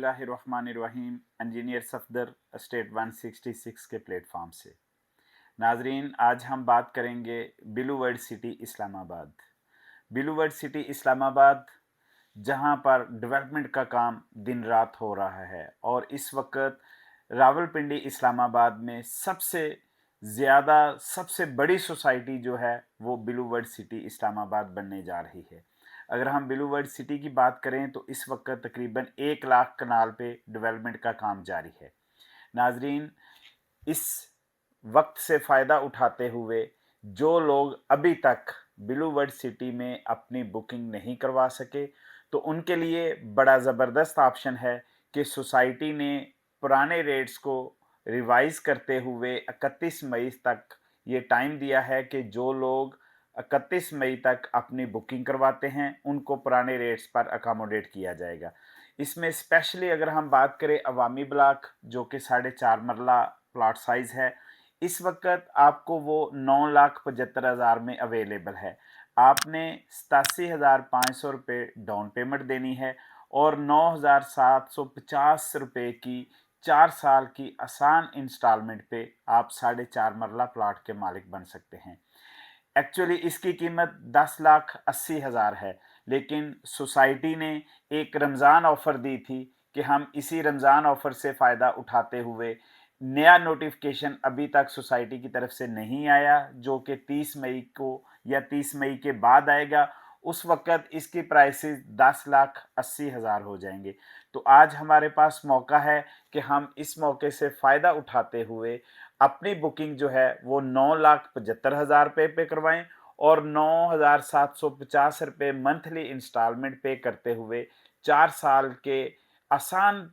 बिस्मिल्लाहिर्रहमानिर्रहीम। Engineer Safdar state 166 के platform से नाजरीन, आज हम बात करेंगे blue world city Islamabad. Blue world city Islamabad जहां पर डेवलपमेंट का काम दिन रात हो रहा है और इस वक्त रावलपिंडी इस्लामाबाद में सबसे बड़ी सोसाइटी जो है वो ब्लू वर्ल्ड सिटी इस्लामाबाद बनने जा रही है। अगर हम ब्लू वर्ल्ड सिटी की बात करें तो इस वक्त तकरीबन 1 लाख कनाल पे डेवलपमेंट का काम जारी है। नाजरीन, इस वक्त से फ़ायदा उठाते हुए जो लोग अभी तक ब्लू वर्ल्ड सिटी में अपनी बुकिंग नहीं करवा सके तो उनके लिए बड़ा ज़बरदस्त ऑप्शन है कि सोसाइटी ने पुराने रेट्स को रिवाइज़ करते हुए 31 मई तक ये टाइम दिया है कि जो लोग 31 मई तक अपनी बुकिंग करवाते हैं उनको पुराने रेट्स पर अकोमोडेट किया जाएगा। इसमें स्पेशली अगर हम बात करें अवामी ब्लॉक जो कि 4.5 मरला प्लॉट साइज़ है, इस वक्त आपको वो 9,75,000 में अवेलेबल है। आपने 87,500 रुपये डाउन पेमेंट देनी है और 9,750 रुपये की 4 साल की आसान इंस्टॉलमेंट पे आप 4.5 मरला प्लॉट के मालिक बन सकते हैं। एक्चुअली इसकी कीमत 10,80,000 है, लेकिन सोसाइटी ने एक रमज़ान ऑफ़र दी थी कि हम इसी रमज़ान ऑफ़र से फ़ायदा उठाते हुए नया नोटिफिकेशन अभी तक सोसाइटी की तरफ से नहीं आया जो कि 30 मई को या 30 मई के बाद आएगा। उस वक़्त इसकी प्राइसेस 10,80,000 हो जाएंगे। तो आज हमारे पास मौका है कि हम इस मौके से फ़ायदा उठाते हुए अपनी बुकिंग जो है वो 9,75,000 रुपये पे करवाएं और 9,750 रुपये मंथली इंस्टॉलमेंट पे करते हुए 4 साल के आसान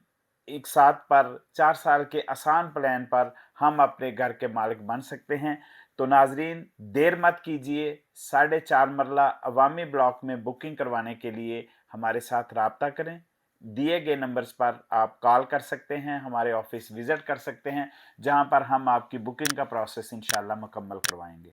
एक साथ पर 4 साल के आसान प्लान पर हम अपने घर के मालिक बन सकते हैं। तो नाजरीन, देर मत कीजिए। 4.5 मरला अवामी ब्लॉक में बुकिंग करवाने के लिए हमारे साथ राब्ता करें। दिए गए नंबर्स पर आप कॉल कर सकते हैं, हमारे ऑफिस विज़िट कर सकते हैं, जहां पर हम आपकी बुकिंग का प्रोसेस इंशाल्लाह मुकम्मल करवाएंगे।